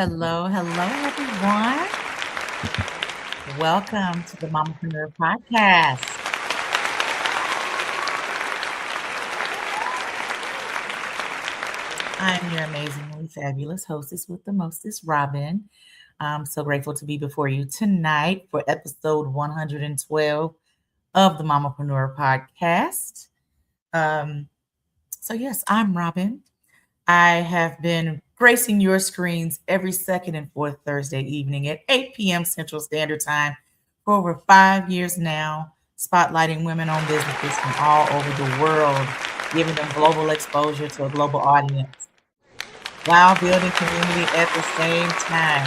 Hello, hello, everyone. Welcome to the Mamapreneur Podcast. I'm your amazingly fabulous hostess with the mostest, Robin. I'm so grateful to be before you tonight for episode 112 of the Mamapreneur Podcast. Um, yes, I'm Robin. I have been gracing your screens every second and fourth Thursday evening at 8 p.m. Central Standard Time for over 5 years now, spotlighting women owned businesses from all over the world, giving them global exposure to a global audience while building community at the same time.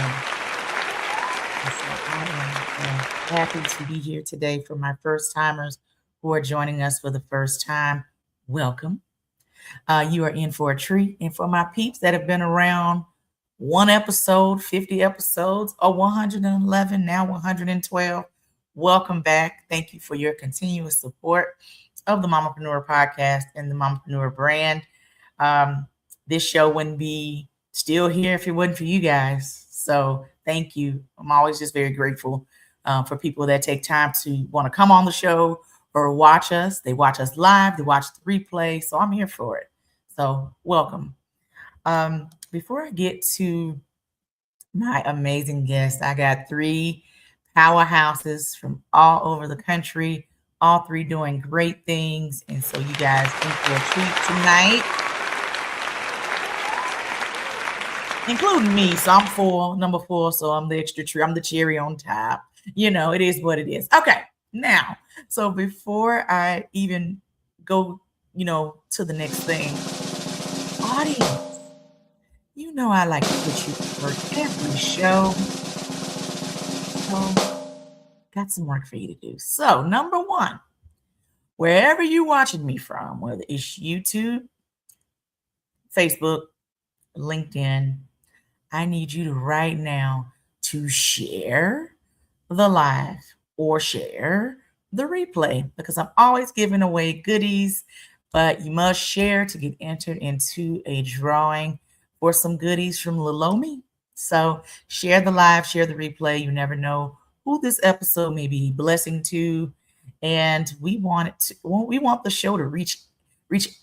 And so I am happy to be here today for my first timers who are joining us for the first time. Welcome. You are in for a treat. And for my peeps that have been around one episode, 50 episodes, or 111, now 112, welcome back. Thank you for your continuous support of the Mamapreneur Podcast and the Mamapreneur brand. This show wouldn't be still here if it wasn't for you guys. So thank you. I'm always just very grateful for people that take time to want to come on the show or watch us. They watch us live, they watch the replay. So I'm here for it. So welcome. Before I get to my amazing guest, I got three powerhouses from all over the country, all three doing great things. And so you guys in for a treat tonight, including me. So I'm number four. So I'm the extra tree. I'm the cherry on top. You know, it is what it is. Okay. Now, so before I even go, to the next thing, audience, I like to put you first every show. So, got some work for you to do. So, number one, wherever you're watching me from, whether it's YouTube, Facebook, LinkedIn, I need you to right now to share the live or share the replay, because I'm always giving away goodies, but you must share to get entered into a drawing for some goodies from Lilomi. So share the live, share the replay. You never know who this episode may be a blessing to, and we want the show to reach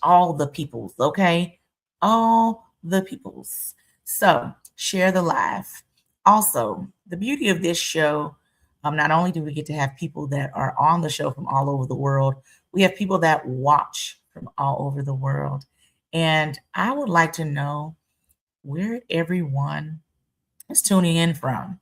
all the peoples, okay? All the peoples. So share the live. Also, the beauty of this show, not only do we get to have people that are on the show from all over the world, we have people that watch from all over the world. And I would like to know where everyone is tuning in from.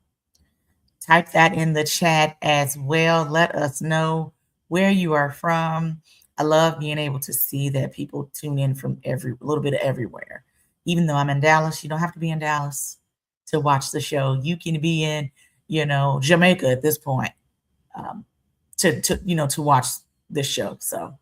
Type that in the chat as well. Let us know where you are from. I love being able to see that people tune in from a little bit of everywhere. Even though I'm in Dallas, you don't have to be in Dallas to watch the show. You can be in, Jamaica at this point to watch this show. So,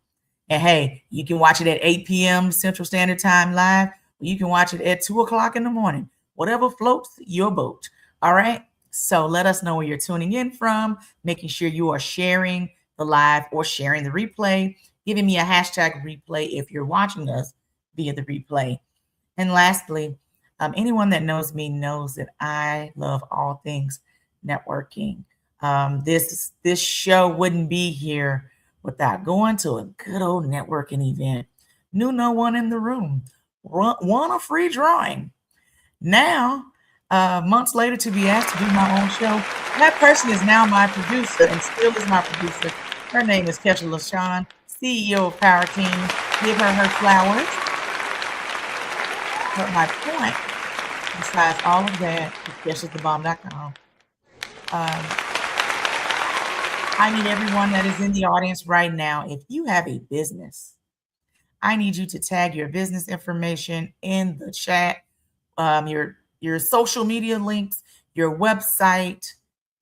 and hey, you can watch it at 8 p.m. Central Standard Time live. You can watch it at 2 o'clock in the morning. Whatever floats your boat. All right. So let us know where you're tuning in from, making sure you are sharing the live or sharing the replay, giving me a hashtag replay if you're watching us via the replay. And lastly, anyone that knows me knows that I love all things networking. This show wouldn't be here without going to a good old networking event. Knew no one in the room. Won a free drawing. Now, months later, to be asked to do my own show, that person is now my producer and still is my producer. Her name is Kesha LaShawn, CEO of Power Team. Give her flowers. But my point, besides all of that, is KeshaTheBomb.com. I need everyone that is in the audience right now. If you have a business, I need you to tag your business information in the chat, your social media links, your website,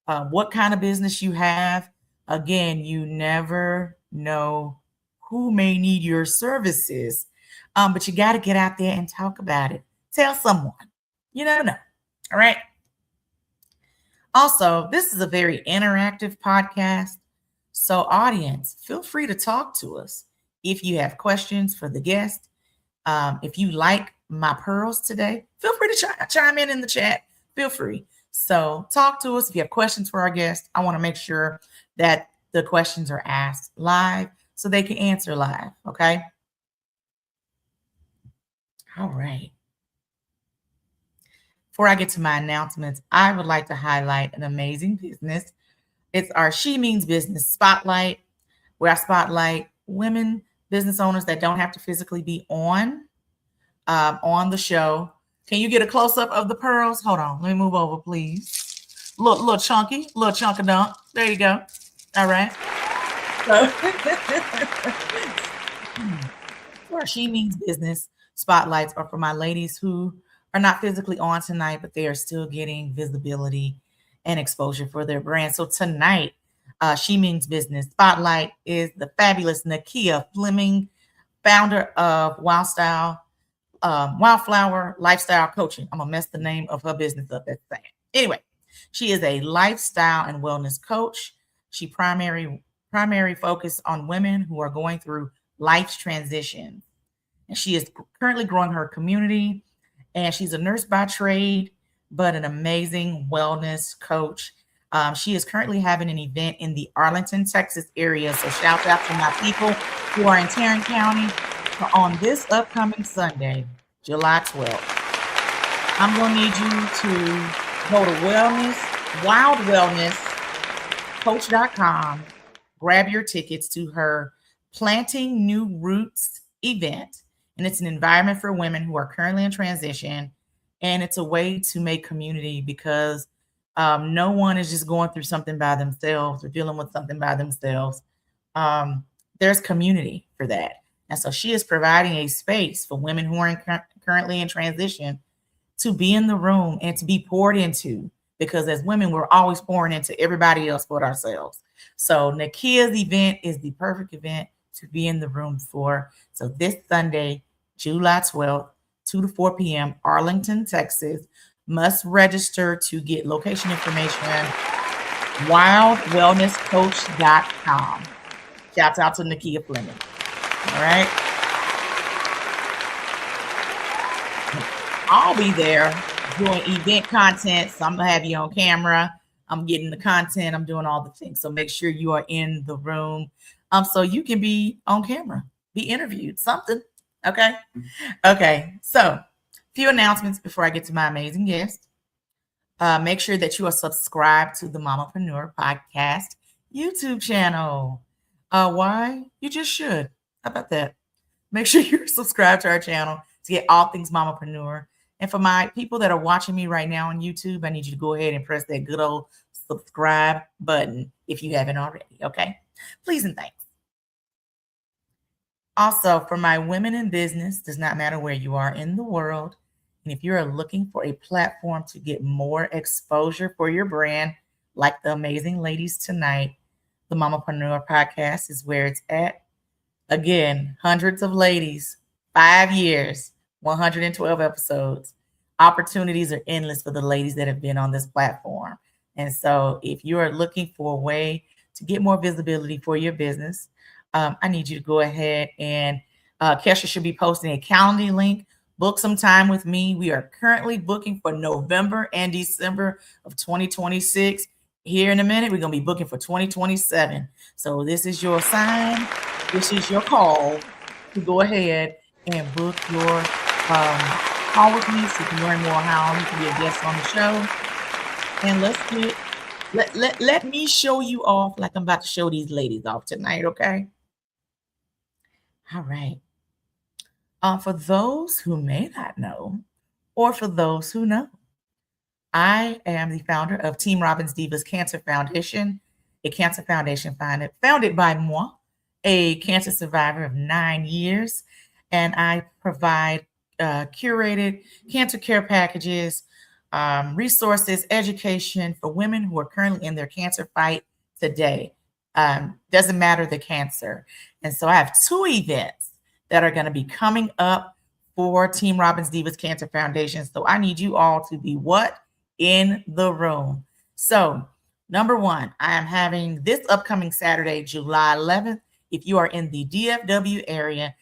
what kind of business you have. Again, you never know who may need your services, but you got to get out there and talk about it. Tell someone. You never know. All right. Also, this is a very interactive podcast. So, audience, feel free to talk to us if you have questions for the guest. If you like my pearls today, feel free to chime in the chat. feel free. So talk to us if you have questions for our guests. I want to make sure that the questions are asked live so they can answer live. Okay. All right. Before I get to my announcements, I would like to highlight an amazing business. It's our She Means Business Spotlight, where I spotlight women business owners that don't have to physically be on the show. Can you get a close up of the pearls? Hold on, let me move over, please. Little chunky, little chunk of dunk. There you go. All right. So, for She Means Business spotlights are for my ladies who are not physically on tonight, but they are still getting visibility and exposure for their brand. So tonight, She Means Business spotlight is the fabulous Nakia Fleming, founder of Wildflower Lifestyle Coaching. I'm gonna mess the name of her business up. That's sad. Anyway, she is a lifestyle and wellness coach. She primary focus on women who are going through life's transitions, and she is currently growing her community. And she's a nurse by trade, but an amazing wellness coach. She is currently having an event in the Arlington, Texas area. So shout out to my people who are in Tarrant County on this upcoming Sunday, July 12th. I'm going to need you to go to wildwellnesscoach.com, grab your tickets to her Planting New Roots event. And it's an environment for women who are currently in transition. And it's a way to make community because no one is just going through something by themselves or dealing with something by themselves. There's community for that. And so she is providing a space for women who are currently in transition to be in the room and to be poured into, because as women, we're always pouring into everybody else but ourselves. So Nakia's event is the perfect event to be in the room for. So this Sunday, July 12th, 2 to 4 p.m., Arlington, Texas. Must register to get location information, wildwellnesscoach.com. Shouts out to Nakia Fleming. All right. I'll be there doing event content. So I'm going to have you on camera. I'm getting the content. I'm doing all the things. So make sure you are in the room so you can be on camera, be interviewed, something. Okay. Okay. So a few announcements before I get to my amazing guest. Make sure that you are subscribed to the Mamapreneur Podcast YouTube channel. Why? You just should. How about that? Make sure you're subscribed to our channel to get all things Mamapreneur. And for my people that are watching me right now on YouTube, I need you to go ahead and press that good old subscribe button if you haven't already. Okay. Please and thanks. Also, for my women in business, does not matter where you are in the world. And if you're looking for a platform to get more exposure for your brand, like the amazing ladies tonight, the Mamapreneur Podcast is where it's at. Again, hundreds of ladies, 5 years, 112 episodes. Opportunities are endless for the ladies that have been on this platform. And so if you are looking for a way to get more visibility for your business, I need you to go ahead and Kesha should be posting a calendar link. Book some time with me. We are currently booking for November and December of 2026. Here in a minute, we're going to be booking for 2027. So this is your sign. This is your call to go ahead and book your call with me so you can learn more how you can be a guest on the show. And let me show you off like I'm about to show these ladies off tonight, okay? All right. For those who may not know, or for those who know, I am the founder of Team Robin's Divas Cancer Foundation, a cancer foundation founded by moi, a cancer survivor of 9 years, and I provide curated cancer care packages, resources, education for women who are currently in their cancer fight today. Doesn't matter the cancer. And so I have 2 events that are going to be coming up for Team Robin's Divas Cancer Foundation. So I need you all to be what? In the room. So number 1, I am having this upcoming Saturday, July 11th. If you are in the DFW area,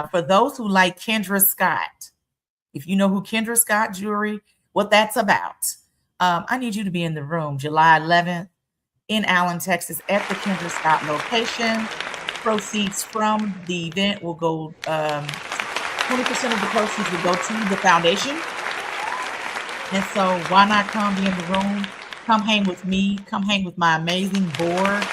for those who like Kendra Scott, if you know who Kendra Scott jewelry, what that's about. I need you to be in the room July 11th in Allen, Texas at the Kendra Scott location. Proceeds from the event will go, 20% of the proceeds will go to the foundation. And so why not come be in the room? Come hang with me. Come hang with my amazing board.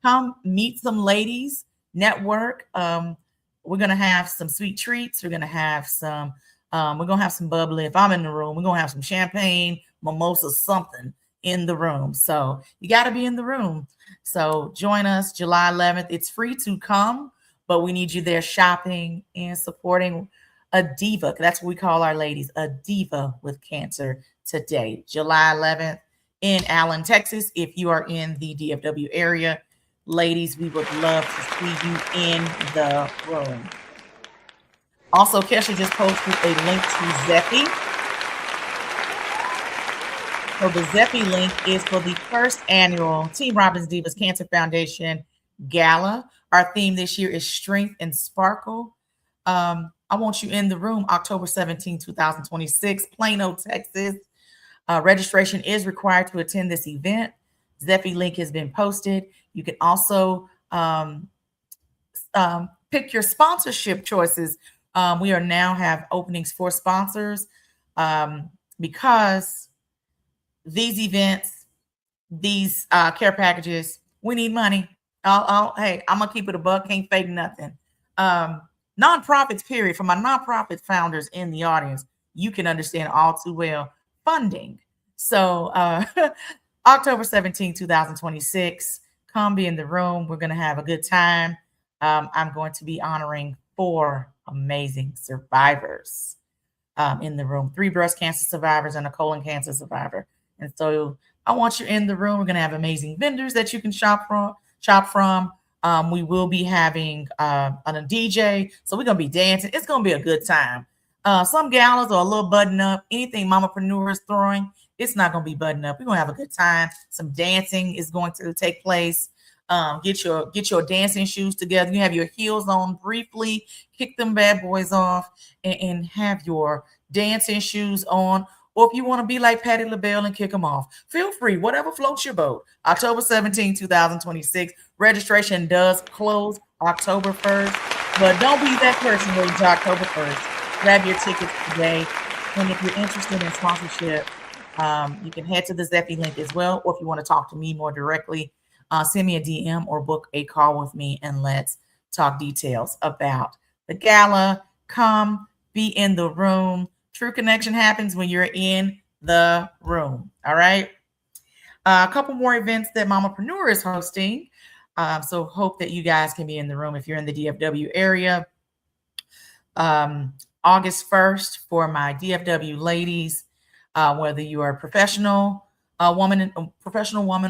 Come meet some ladies, network. We're gonna have some sweet treats. We're gonna have some bubbly. If I'm in the room, we're gonna have some champagne, mimosa, something in the room. So you got to be in the room. So join us July 11th. It's free to come, but we need you there shopping and supporting a diva. That's what we call our ladies, a diva with cancer today, July 11th in Allen, Texas. If you are in the DFW area, ladies, we would love to see you in the room. Also, Kesha just posted a link to Zeffy. So the Zeffy link is for the first annual Team Robbins Divas Cancer Foundation Gala. Our theme this year is Strength and Sparkle. I want you in the room October 17, 2026, Plano, Texas. Registration is required to attend this event. Zeffy link has been posted. You can also pick your sponsorship choices. We are now have openings for sponsors because these events, these care packages, we need money. Hey, I'm gonna keep it a buck, can't fake nothing. Nonprofits, period. For my nonprofit founders in the audience, you can understand all too well funding. So October 17, 2026, come be in the room. We're gonna have a good time. I'm going to be honoring 4 amazing survivors in the room, 3 breast cancer survivors and a colon cancer survivor. And so I want you in the room. We're going to have amazing vendors that you can shop from. We will be having a DJ. So we're going to be dancing. It's going to be a good time. Some galas are a little button up. Anything Mamapreneur is throwing, it's not going to be button up. We're going to have a good time. Some dancing is going to take place. Get your dancing shoes together. You have your heels on briefly, kick them bad boys off, and have your dancing shoes on. Or if you want to be like Patti LaBelle and kick them off, feel free, whatever floats your boat. October 17, 2026. Registration does close October 1st, but don't be that person waiting until October 1st. Grab your tickets today. And if you're interested in sponsorship, you can head to the Zeffy link as well. Or if you want to talk to me more directly, send me a DM or book a call with me and let's talk details about the gala. Come be in the room. True connection happens when you're in the room. All right. A couple more events that Mamapreneur is hosting. So hope that you guys can be in the room if you're in the DFW area. August 1st for my DFW ladies, whether you are a professional woman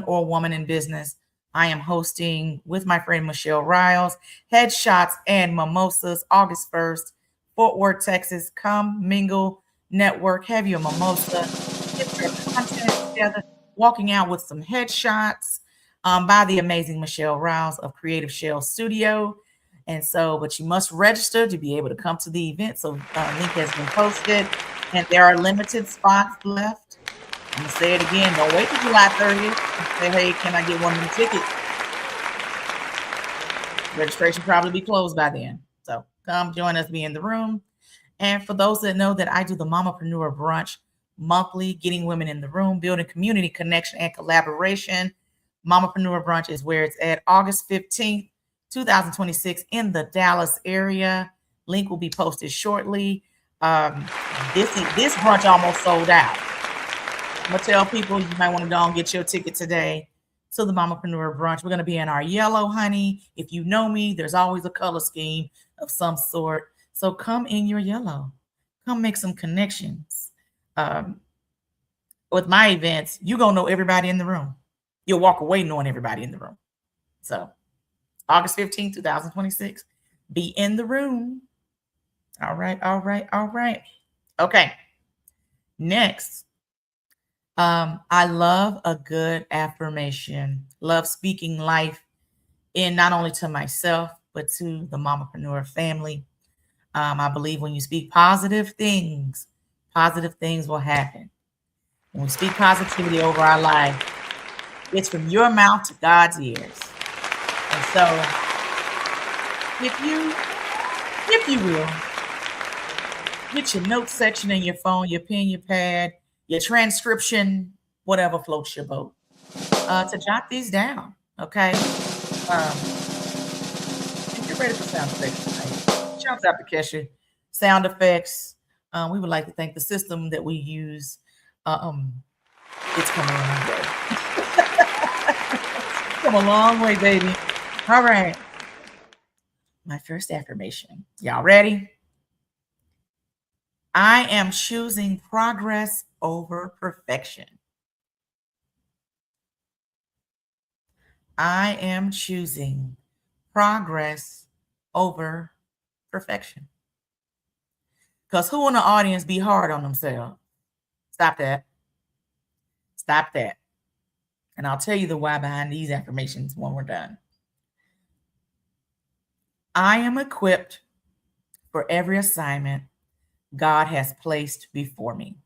or a woman in business, I am hosting with my friend Michelle Riles, Headshots and Mimosas, August 1st, Fort Worth, Texas. Come, mingle, network, have your mimosa, get your content together, walking out with some headshots by the amazing Michelle Riles of Creative Shell Studio. And so, but you must register to be able to come to the event. So link has been posted and there are limited spots left. I'm going to say it again. Don't wait till July 30th. Say, hey, can I get one of the tickets? Registration probably be closed by then. So come join us, be in the room. And for those that know that I do the Mamapreneur Brunch monthly, getting women in the room, building community connection and collaboration. Mamapreneur Brunch is where it's at, August 15th, 2026 in the Dallas area. Link will be posted shortly. This brunch almost sold out. I'm going to tell people you might want to go and get your ticket today to the Mamapreneur Brunch. We're going to be in our yellow, honey. If you know me, there's always a color scheme of some sort. So come in your yellow. Come make some connections. With my events, you're going to know everybody in the room. You'll walk away knowing everybody in the room. So August 15th, 2026, be in the room. All right. Okay. Next. I love a good affirmation. Love speaking life in not only to myself, but to the Mamapreneur family. I believe when you speak positive things will happen. When we speak positivity over our life, it's from your mouth to God's ears. And so, if you will, get your notes section in your phone, your pen, your pad, your transcription, whatever floats your boat, to jot these down. Okay. And get ready for sound effects tonight. Shouts out to Kesha. Sound effects. We would like to thank the system that we use. Um, it's come a long way. Come a long way, baby. All right. My first affirmation. Y'all ready? I am choosing progress over perfection. I am choosing progress over perfection. Because who in the audience be hard on themselves? Stop that. Stop that. And I'll tell you the why behind these affirmations when we're done. I am equipped for every assignment God has placed before me.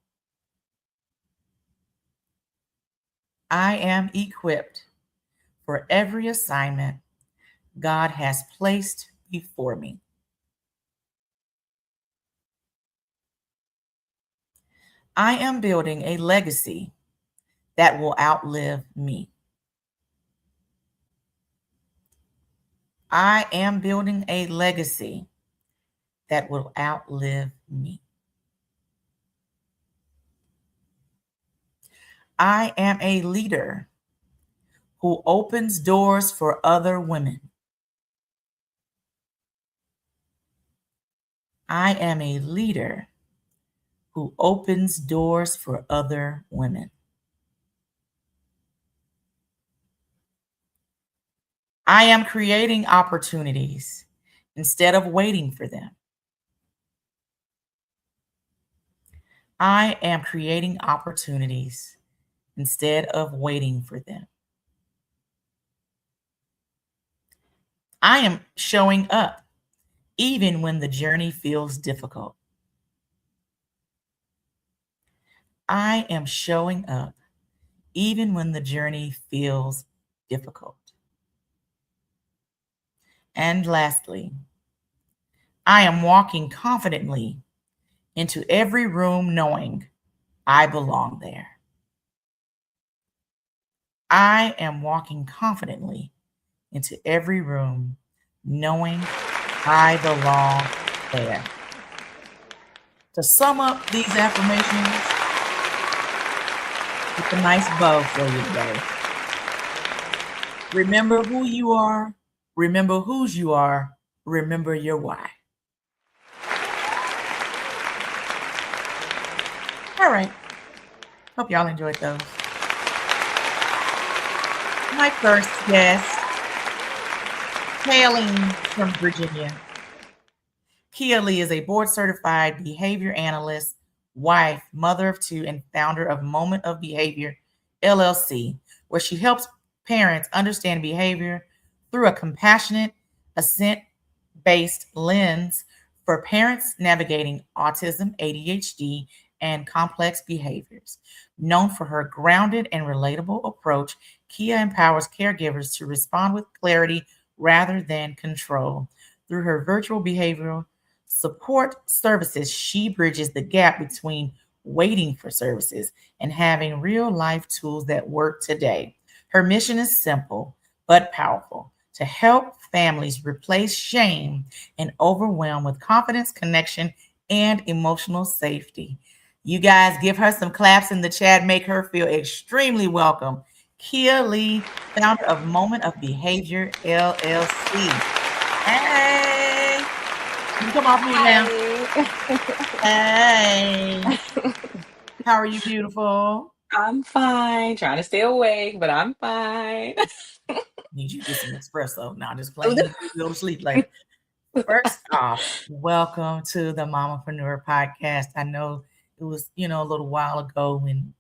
I am equipped for every assignment God has placed before me. I am building a legacy that will outlive me. I am building a legacy that will outlive me. I am a leader who opens doors for other women. I am a leader who opens doors for other women. I am creating opportunities instead of waiting for them. I am creating opportunities instead of waiting for them. I am showing up even when the journey feels difficult. I am showing up even when the journey feels difficult. And lastly, I am walking confidently into every room knowing I belong there. I am walking confidently into every room knowing I belong there. To sum up these affirmations, with a nice bow for you today. Remember who you are, remember whose you are, remember your why. All right. Hope y'all enjoyed those. My first guest, hailing from Virginia. Kia Lee is a board-certified behavior analyst, wife, mother of two, and founder of Moment of Behavior, LLC, where she helps parents understand behavior through a compassionate, assent-based lens for parents navigating autism, ADHD, and complex behaviors. Known for her grounded and relatable approach, Kia empowers caregivers to respond with clarity rather than control. Through her virtual behavioral support services, she bridges the gap between waiting for services and having real life tools that work today. Her mission is simple but powerful: to help families replace shame and overwhelm with confidence, connection, and emotional safety. You guys give her some claps in the chat, make her feel extremely welcome. Kia Lee, founder of Moment of Behavior LLC. Hey, you come off mute now. Hey, how are you, beautiful? I'm fine. Trying to stay awake, but I'm fine. Need you to get some espresso. Now, just playing you go to sleep later. First off, welcome to the Mamapreneur Podcast. I know it was, a little while ago when,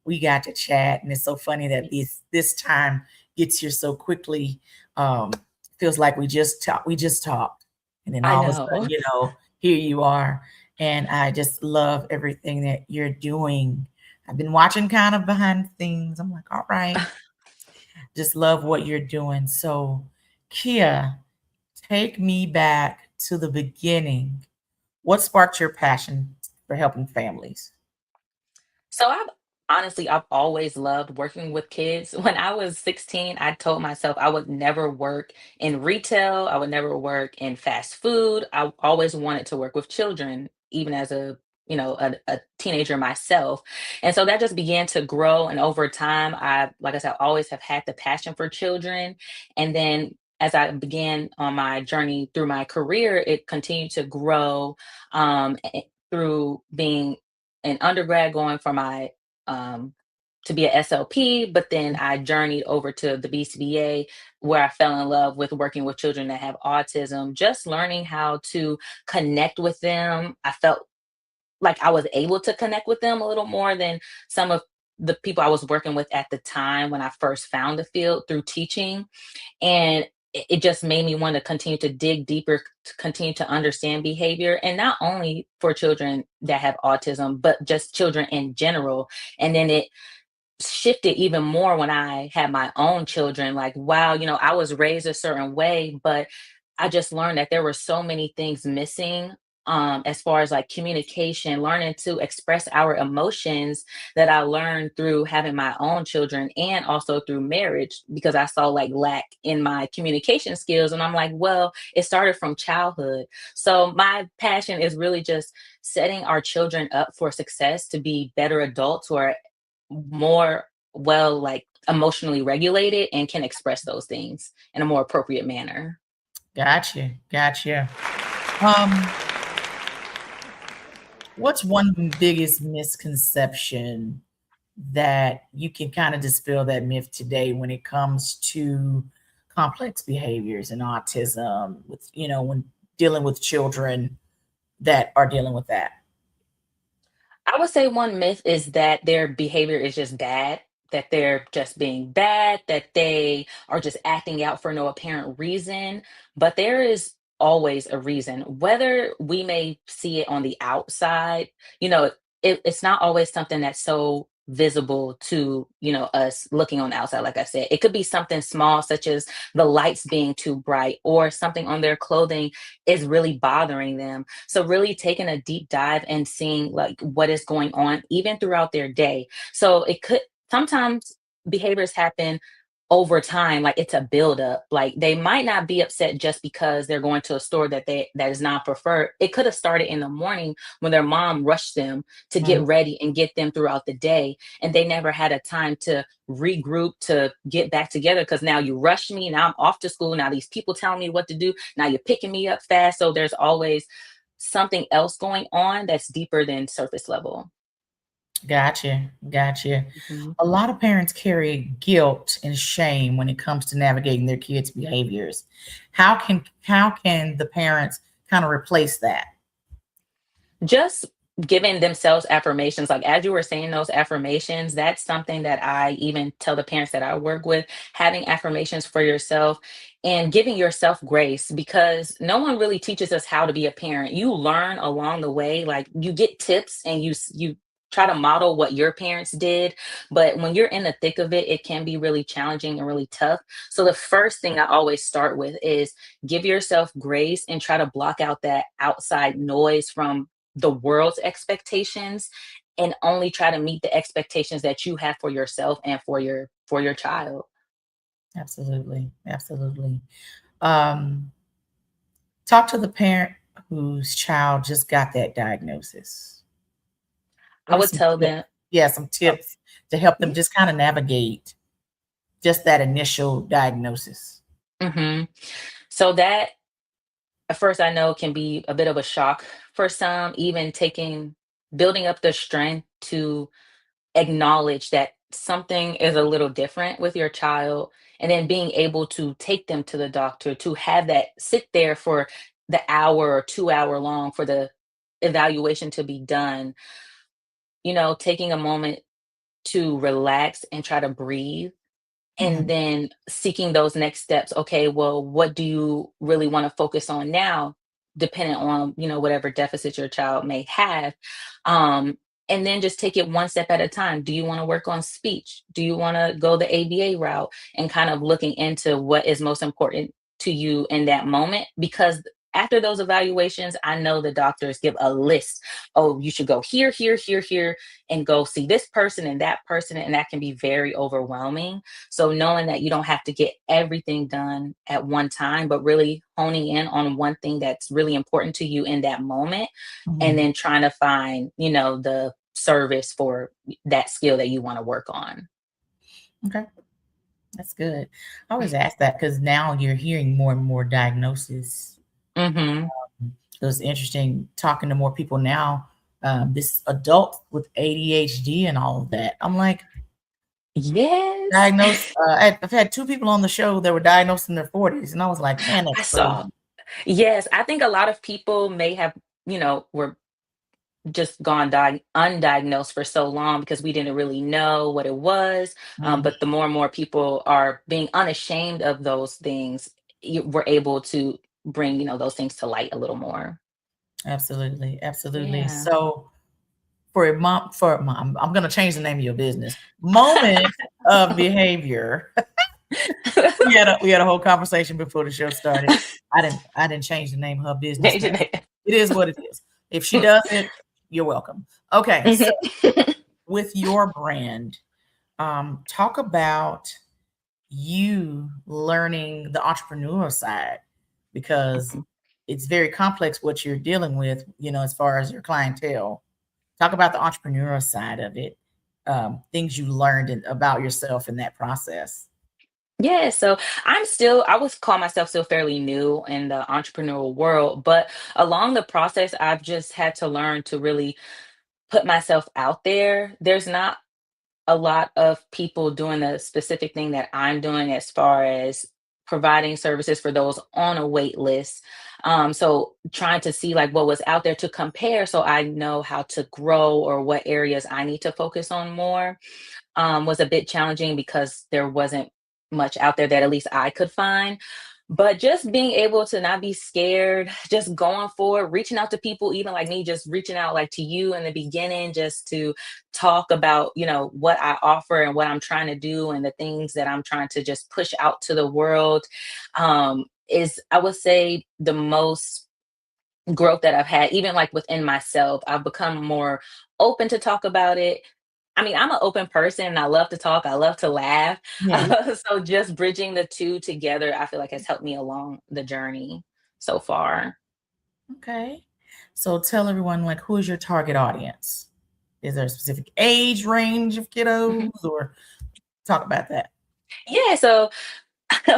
we got to chat, and it's so funny that this time gets here so quickly. Feels like we just talked, and then I all of a know. sudden, here you are, and I just love everything that you're doing I've been watching kind of behind the scenes. I'm like, all right, just love what you're doing. So, Kia, take me back to the beginning. What sparked your passion for helping families? So I've always loved working with kids. When I was 16, I told myself I would never work in retail, I would never work in fast food. I always wanted to work with children, even as a teenager myself. And so that just began to grow. And over time, like I said, I always have had the passion for children. And then as I began on my journey through my career, it continued to grow through being an undergrad, going for my um, to be a SLP, but then I journeyed over to the BCBA where I fell in love with working with children that have autism, just learning how to connect with them. I felt like I was able to connect with them a little more than some of the people I was working with at the time when I first found the field through teaching. And it just made me want to continue to dig deeper, to continue to understand behavior, and not only for children that have autism, but just children in general. And then it shifted even more when I had my own children. Like, wow, I was raised a certain way, but I just learned that there were so many things missing, as far as like communication, learning to express our emotions, that I learned through having my own children and also through marriage, because I saw like lack in my communication skills. And I'm like, well, it started from childhood. So my passion is really just setting our children up for success, to be better adults who are more well, like, emotionally regulated and can express those things in a more appropriate manner. Gotcha. Gotcha. Um, what's one biggest misconception that you can kind of dispel that myth today when it comes to complex behaviors and autism with, when dealing with children that are dealing with that? I would say one myth is that their behavior is just bad, that they're just being bad, that they are just acting out for no apparent reason. But there is always a reason, whether we may see it on the outside. It's not always something that's so visible to us looking on the outside. Like I said, it could be something small, such as the lights being too bright, or something on their clothing is really bothering them. So really taking a deep dive and seeing like what is going on even throughout their day. So it could sometimes behaviors happen over time, like it's a buildup. Like they might not be upset just because they're going to a store that is not preferred. It could have started in the morning when their mom rushed them to get Mhm. ready and get them throughout the day, and they never had a time to regroup, to get back together, because now you rushed me, now I'm off to school, now these people telling me what to do, now you're picking me up fast. So there's always something else going on that's deeper than surface level. Gotcha. Gotcha. Mhm. A lot of parents carry guilt and shame when it comes to navigating their kids' behaviors. How can the parents kind of replace that? Just giving themselves affirmations, like as you were saying those affirmations, that's something that I even tell the parents that I work with. Having affirmations for yourself and giving yourself grace, because no one really teaches us how to be a parent. You learn along the way, like you get tips and you try to model what your parents did, but when you're in the thick of it, it can be really challenging and really tough. So the first thing I always start with is give yourself grace and try to block out that outside noise from the world's expectations, and only try to meet the expectations that you have for yourself and for your child. Absolutely. Absolutely. Um, talk to the parent whose child just got that diagnosis. I What are would some tell tips? them. Yeah, some Oh, tips to help them yeah. just kind of navigate just that initial diagnosis. Hmm. So that at first I know can be a bit of a shock for some, even taking building up the strength to acknowledge that something is a little different with your child, and then being able to take them to the doctor, to have that sit there for the hour or 2 hour long for the evaluation to be done. Taking a moment to relax and try to breathe, and Mhm. then seeking those next steps. Okay, well, what do you really want to focus on now, depending on whatever deficit your child may have. and then just take it one step at a time. Do you want to work on speech? Do you want to go the ABA route, and kind of looking into what is most important to you in that moment? Because after those evaluations, I know the doctors give a list. Oh, you should go here, here, here, here, and go see this person and that person. And that can be very overwhelming. So knowing that you don't have to get everything done at one time, but really honing in on one thing that's really important to you in that moment, and Mhm. then trying to find, the service for that skill that you want to work on. Okay, that's good. I always ask that because now you're hearing more and more diagnoses. Hmm. So it's interesting talking to more people now. This adult with ADHD and all of that. I'm like, Yes. diagnosed. I've had two people on the show that were diagnosed in their 40s, and I was like, man, I that's saw. crazy. Yes, I think a lot of people may have, were just gone undiagnosed for so long because we didn't really know what it was. Mm, But the more and more people are being unashamed of those things, we're able to bring, those things to light a little more. absolutely, absolutely. Yeah. So for mom, I'm gonna change the name of your business. Moment of behavior. We had a whole conversation before the show started. I didn't change the name of her business Change name. it. It is what it is. If she does it, you're welcome. Okay, so Mhm. with your brand, talk about you learning the entrepreneur side because it's very complex what you're dealing with, as far as your clientele. Talk about the entrepreneur side of it, things you learned about yourself in that process. Yeah, so I would call myself still fairly new in the entrepreneurial world, but along the process, I've just had to learn to really put myself out there. There's not a lot of people doing the specific thing that I'm doing as far as providing services for those on a wait list. So trying to see like what was out there to compare so I know how to grow or what areas I need to focus on more, was a bit challenging because there wasn't much out there that at least I could find. But just being able to not be scared, just going forward, reaching out to people, even like me, just reaching out like to you in the beginning, just to talk about, what I offer and what I'm trying to do and the things that I'm trying to just push out to the world, is, I would say, the most growth that I've had, even like within myself. I've become more open to talk about it. I mean, I'm an open person and I love to talk, I love to laugh. Yeah. So just bridging the two together, I feel like has helped me along the journey so far. Okay. So tell everyone, like, who is your target audience? Is there a specific age range of kiddos, or talk about that? Yeah, so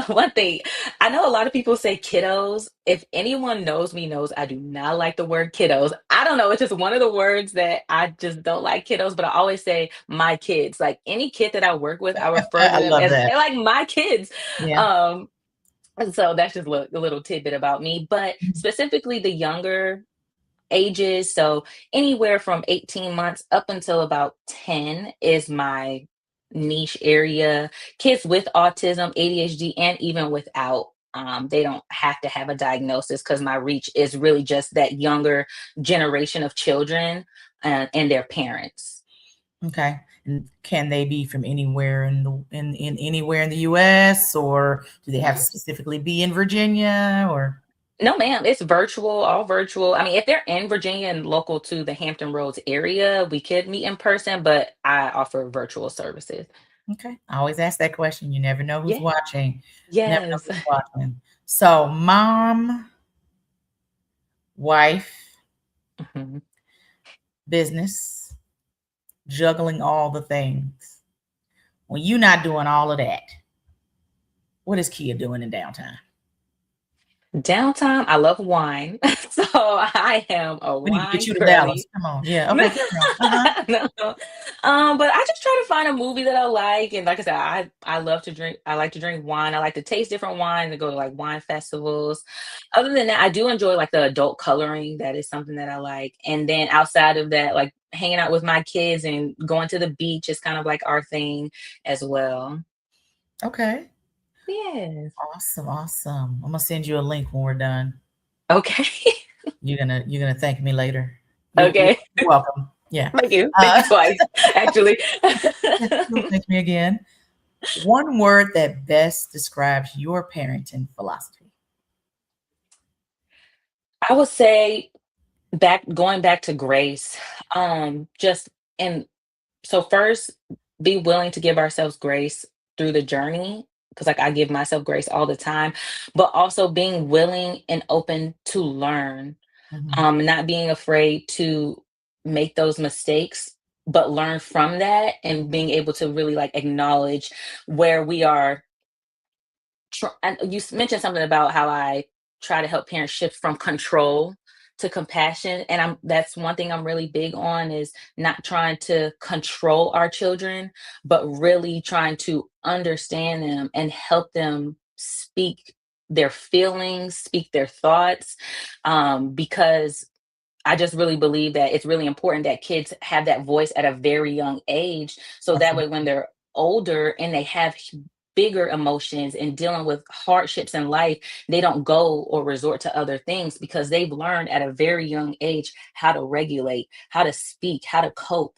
one thing, I know a lot of people say kiddos. If anyone knows me knows I do not like the word kiddos. I don't know, it's just one of the words that I just don't like, kiddos, but I always say my kids. Like any kid that I work with, I refer to I them love as that. they're like my kids. Yeah. Um and so that's just a little tidbit about me, but specifically the younger ages. So anywhere from 18 months up until about 10 is my niche area. Kids with autism, ADHD, and even without. They don't have to have a diagnosis because my reach is really just that younger generation of children, and their parents. Okay. And can they be from anywhere in anywhere in the US, or do they have to specifically be in Virginia or No, ma'am. It's virtual, all virtual. I mean, if they're in Virginia and local to the Hampton Roads area, we could meet in person, but I offer virtual services. okay. I always ask that question. You never know who's Yeah. watching. Never know Yes. who's watching. So mom, wife, Mhm. business, juggling all the things. When you're not doing all of that, what is Kia doing in downtime? Downtime, I love wine. So I am a We need to get wine you to Dallas. girly. Come on. Yeah. No, Okay, carry on. Uh-huh. no. But I just try to find a movie that I like. And like I said, I love to drink. I like to drink wine. I like to taste different wines and go to like wine festivals. Other than that, I do enjoy like the adult coloring. That is something that I like. And then outside of that, like hanging out with my kids and going to the beach is kind of like our thing as well. Okay. Yes. Awesome. Awesome. I'm gonna send you a link when we're done. Okay. You're gonna thank me later. You're Okay. welcome. Yeah. Thank you. Thank Uh, you twice, actually. thank me again. One word that best describes your parenting philosophy. I would say going back to grace. Just and so first, be willing to give ourselves grace through the journey, because like I give myself grace all the time, but also being willing and open to learn, Mhm. not being afraid to make those mistakes, but learn from that and being able to really like acknowledge where we are. And you mentioned something about how I try to help parents shift from control to compassion, and that's one thing I'm really big on, is not trying to control our children, but really trying to understand them and help them speak their feelings, speak their thoughts, because I just really believe that it's really important that kids have that voice at a very young age. So that way, when Absolutely. they're older and they have bigger emotions and dealing with hardships in life, they don't go or resort to other things because they've learned at a very young age how to regulate, how to speak, how to cope.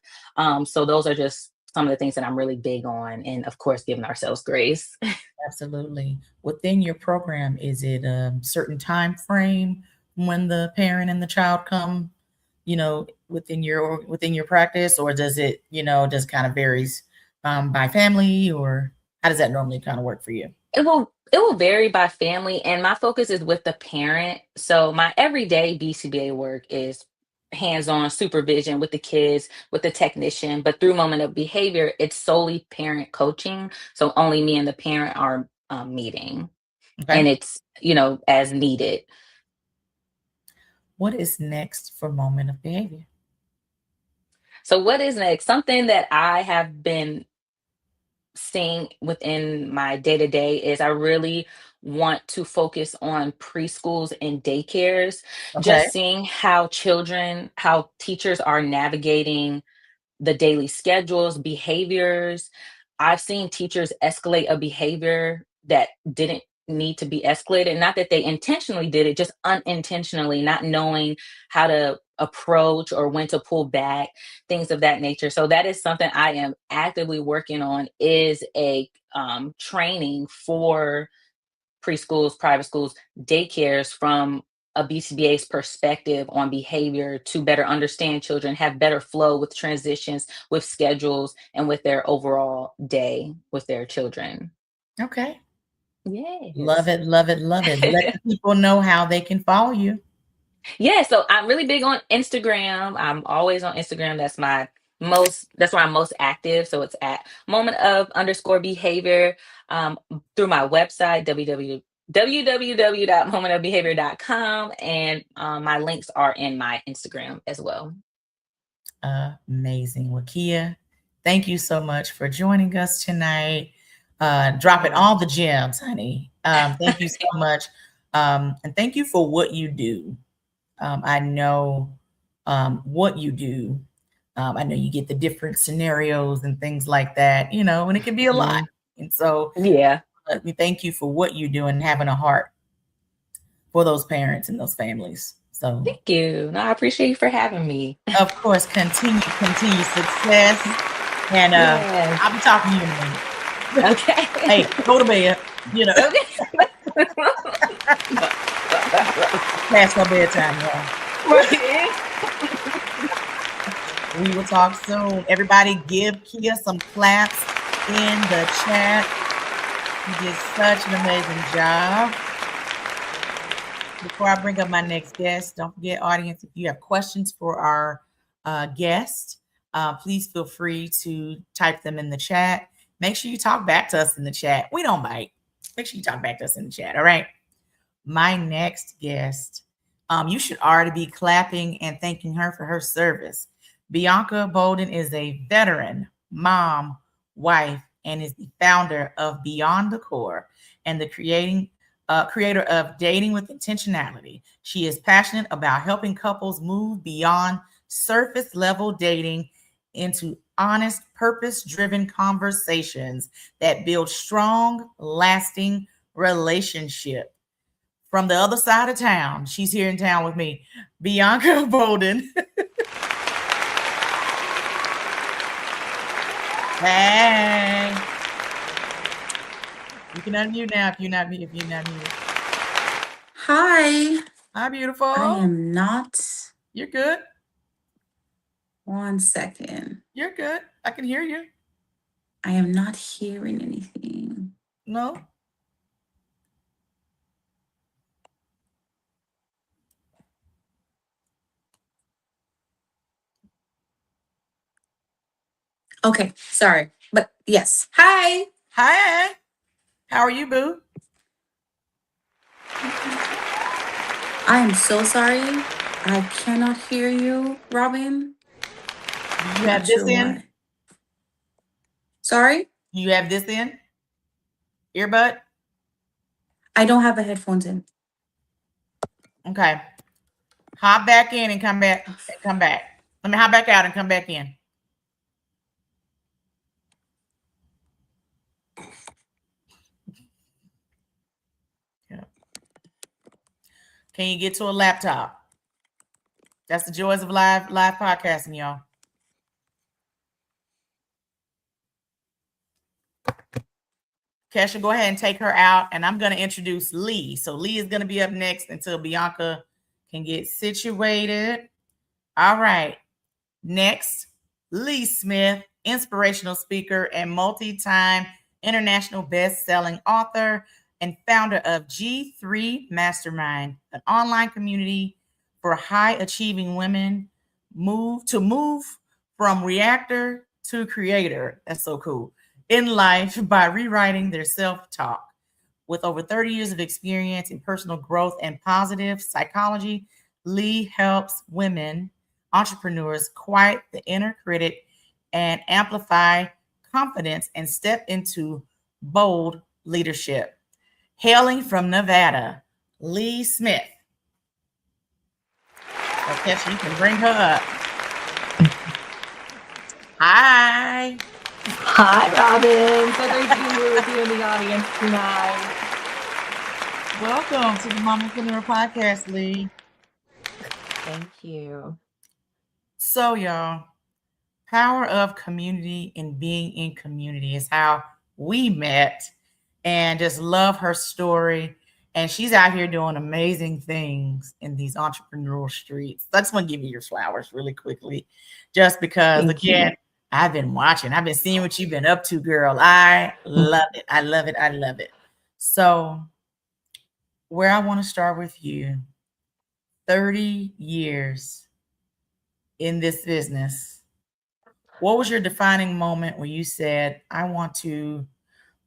So those are just some of the things that I'm really big on. And of course, giving ourselves grace. Absolutely. Within your program, is it a certain time frame when the parent and the child come, within your practice, or does it, just kind of varies by family, or how does that normally kind of work for you? It will vary by family, and my focus is with the parent. So my everyday BCBA work is hands-on supervision with the kids, with the technician, but through moment of behavior, it's solely parent coaching. So only me and the parent are meeting, Okay. and it's as needed. What is next for moment of behavior? So what is next? Something that I have been seeing within my day to day is I really want to focus on preschools and daycares, Okay. just seeing how teachers are navigating the daily schedules, behaviors. I've seen teachers escalate a behavior that didn't need to be escalated. Not that they intentionally did it, just unintentionally, not knowing how to approach or when to pull back, things of that nature. So that is something I am actively working on, is a training for preschools, private schools, daycares from a BCBA's perspective on behavior, to better understand children, have better flow with transitions, with schedules, and with their overall day with their children. Okay. Love Yes. it, love it, love it. Let the people know how they can follow you. Yeah, so I'm really big on Instagram. I'm always on Instagram. That's where I'm most active. So it's at moment of underscore behavior. Through my website, www.momentofbehavior.com. And my links are in my Instagram as well. Amazing. Wakia, thank you so much for joining us tonight. Dropping Yeah. all the gems, honey. Thank you so much. And thank you for what you do. I know what you do. I know you get the different scenarios and things like that, and it can be a lot. Mhm. And so Yeah. we thank you for what you do and having a heart for those parents and those families. So, Thank you. No, I appreciate you for having me. of course, continue success. And Yes. I'll be talking to you in a minute. Okay. Hey, go to bed. You know, Okay. past our bedtime, y'all. Right. We will talk soon. Everybody, give Kia some claps in the chat. You did such an amazing job. Before I bring up my next guest, don't forget, audience, if you have questions for our guest, please feel free to type them in the chat. Make sure you talk back to us in the chat. We don't bite. Make sure you talk back to us in the chat. All right. My next guest, you should already be clapping and thanking her for her service. Bianca Bolden is a veteran mom, wife, and is the founder of Beyond the Core and the creator of Dating with Intentionality. She is passionate about helping couples move beyond surface level dating into honest, purpose driven conversations that build strong, lasting relationships. From the other side of town, she's here in town with me, Bianca Bolden. Hey. You can unmute now if you're not muted. Hi. Hi, beautiful. I am not. You're good. 1 second. You're good. I can hear you. I am not hearing anything. No. Okay, sorry. But yes. Hi. Hi. How are you, boo? I am so sorry. I cannot hear you, Robin. Do you have this in? Sorry? You have this in? Earbud? I don't have the headphones in. Okay. Hop back in and come back. Come back. Let me hop back out and come back in. Yeah. Can you get to a laptop? That's the joys of live podcasting, y'all. Kesha, go ahead and take her out, and I'm going to introduce Lee. So Lee is going to be up next until Bianca can get situated. All right. Next, Lee Smith, inspirational speaker and multi-time international best-selling author and founder of G3 Mastermind, an online community for high-achieving women move from reactor to creator. That's so cool. In life by rewriting their self-talk. With over 30 years of experience in personal growth and positive psychology, Lee helps women entrepreneurs quiet the inner critic and amplify confidence and step into bold leadership. Hailing from Nevada, Lee Smith. Okay, so you can bring her up. Hi. Hi, Robin. So great to be here with you in the audience tonight. Welcome to the Mamapreneur Podcast, Lee. Thank you. So, y'all, power of community and being in community is how we met, and just love her story. And she's out here doing amazing things in these entrepreneurial streets. I just want to give you your flowers really quickly, just because, Thank again, you. I've been watching. I've been seeing what you've been up to, girl. I love it. I love it. I love it. So, where I want to start with you, 30 years in this business. What was your defining moment where you said, I want to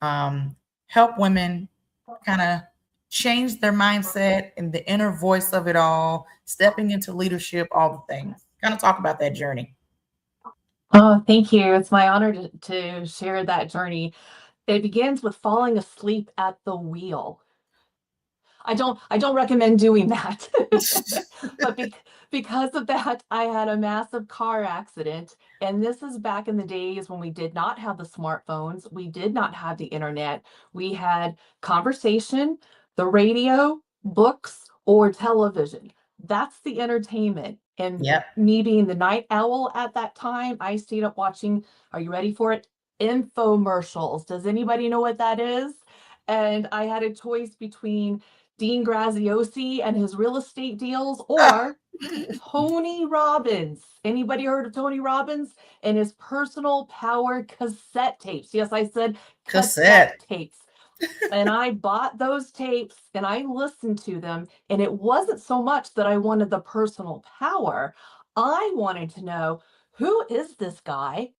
help women kind of change their mindset and the inner voice of it all, stepping into leadership, all the things? Kind of talk about that journey. Oh, thank you. It's my honor to share that journey. It begins with falling asleep at the wheel. I don't recommend doing that. But because of that, I had a massive car accident. And this is back in the days when we did not have the smartphones. We did not have the internet. We had conversation, the radio, books, or television. That's the entertainment. And Yep. me being the night owl at that time, I stayed up watching, are you ready for it? Infomercials. Does anybody know what that is? And I had a choice between Dean Graziosi and his real estate deals, or Tony Robbins. Anybody heard of Tony Robbins? And his personal power cassette tapes. Yes, I said cassette tapes. And I bought those tapes and I listened to them. And it wasn't so much that I wanted the personal power. I wanted to know, who is this guy?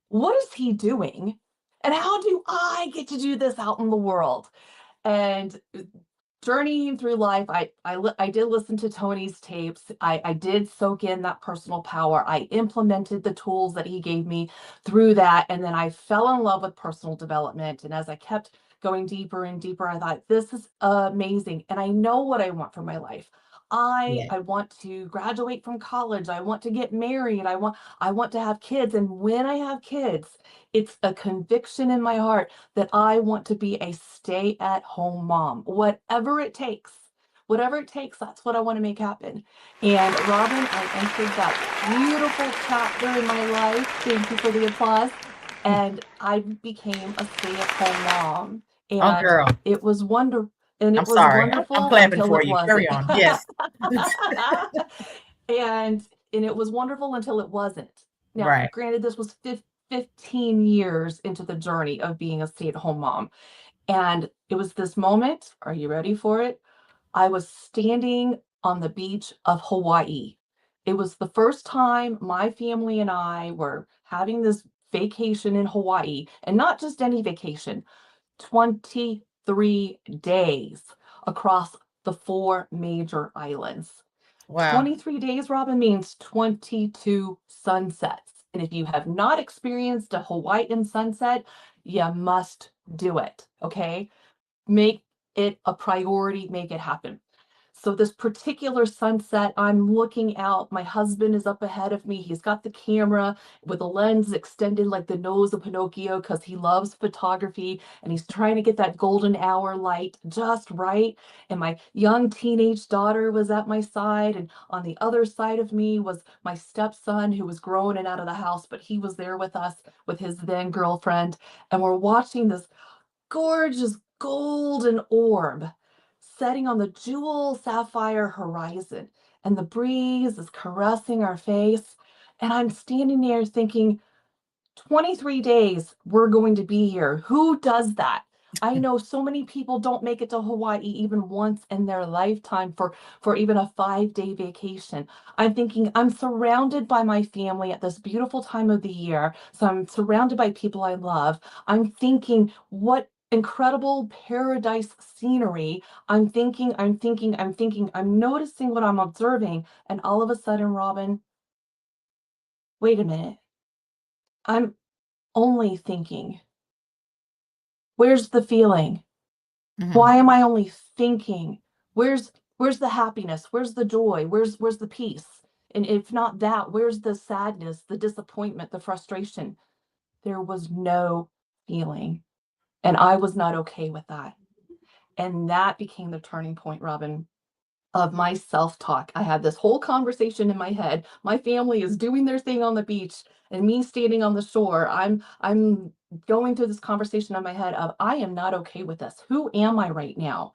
What is he doing? And how do I get to do this out in the world? And journeying through life, I did listen to Tony's tapes. I did soak in that personal power. I implemented the tools that he gave me through that. And then I fell in love with personal development. And as I kept going deeper and deeper, I thought, this is amazing. And I know what I want for my life. I want to graduate from college. I want to get married. I want to have kids. And when I have kids, it's a conviction in my heart that I want to be a stay-at-home mom. Whatever it takes, that's what I want to make happen. And Robin, I entered that beautiful chapter in my life. Thank you for the applause. and I became a stay-at-home mom, Oh, and girl. it was wonder and I'm it was sorry. I'm wonderful clapping until for it you. Carry wasn't. on. Yes. And it was wonderful until it wasn't. Now, Right. granted, this was 15 years into the journey of being a stay-at-home mom, and it was this moment, are you ready for it? I was standing on the beach of Hawaii. It was the first time my family and I were having this vacation in Hawaii, and not just any vacation, 23 days across the 4 major islands. Wow. 23 days, Robin, means 22 sunsets. And if you have not experienced a Hawaiian sunset, you must do it. Okay. Make it a priority, make it happen. So this particular sunset, I'm looking out. My husband is up ahead of me. He's got the camera with a lens extended like the nose of Pinocchio because he loves photography and he's trying to get that golden hour light just right. And my young teenage daughter was at my side, and on the other side of me was my stepson who was grown and out of the house, but he was there with us with his then girlfriend. And we're watching this gorgeous golden orb setting on the jewel sapphire horizon, and the breeze is caressing our face. And I'm standing there thinking, 23 days we're going to be here. Who does that? I know so many people don't make it to Hawaii even once in their lifetime for even a 5-day vacation. I'm thinking I'm surrounded by my family at this beautiful time of the year. So I'm surrounded by people I love. I'm thinking, what incredible paradise scenery. I'm noticing what I'm observing. And all of a sudden, Robin, wait a minute. I'm only thinking. Where's the feeling? Mhm. Why am I only thinking? Where's the happiness? Where's the joy? Where's the peace? And if not that, where's the sadness, the disappointment, the frustration? There was no feeling. And I was not okay with that. And that became the turning point, Robin, of my self-talk. I had this whole conversation in my head. My family is doing their thing on the beach and me standing on the shore. I'm going through this conversation in my head of, I am not okay with this. Who am I right now?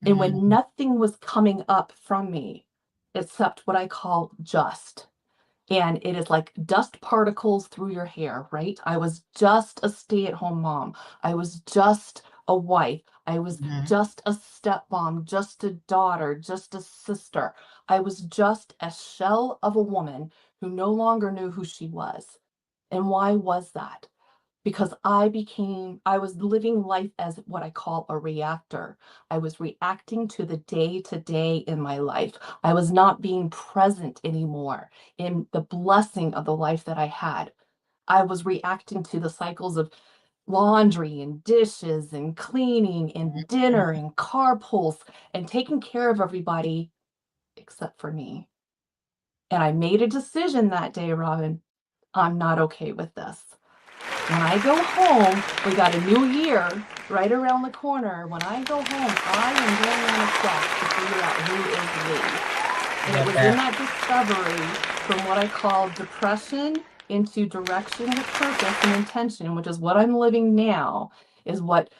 And when Mhm. nothing was coming up from me except what I call just, and it is like dust particles through your hair, right? I was just a stay-at-home mom. I was just a wife. I was Mhm. just a stepmom, just a daughter, just a sister. I was just a shell of a woman who no longer knew who she was. And why was that? Because I was living life as what I call a reactor. I was reacting to the day to day in my life. I was not being present anymore in the blessing of the life that I had. I was reacting to the cycles of laundry and dishes and cleaning and dinner Mhm. and carpools and taking care of everybody except for me. And I made a decision that day, Robin. I'm not okay with this. When I go home, we got a new year right around the corner. When I go home, I am going on a quest to figure out who is Lee. And it Love was in that. that discovery from what I call depression into direction with purpose and intention, which is what I'm living now, is what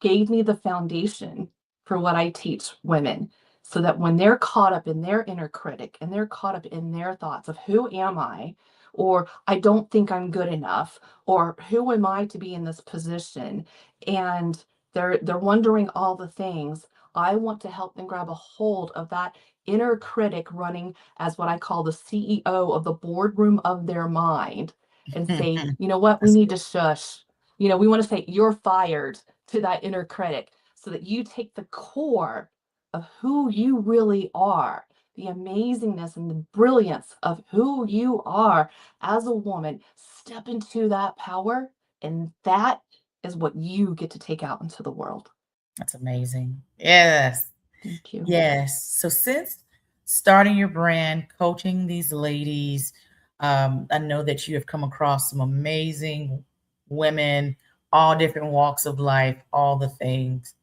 gave me the foundation for what I teach women. So that when they're caught up in their inner critic and they're caught up in their thoughts of who am I, or I don't think I'm good enough, or who am I to be in this position, and they're wondering all the things, I want to help them grab a hold of that inner critic running as what I call the CEO of the boardroom of their mind, and say, you know what, we That's need good. to shush. We want to say, you're fired, to that inner critic, so that you take the core of who you really are, the amazingness and the brilliance of who you are as a woman, step into that power, and that is what you get to take out into the world. That's amazing. Yes. Thank you. Yes. So since starting your brand, coaching these ladies, I know that you have come across some amazing women, all different walks of life, all the things.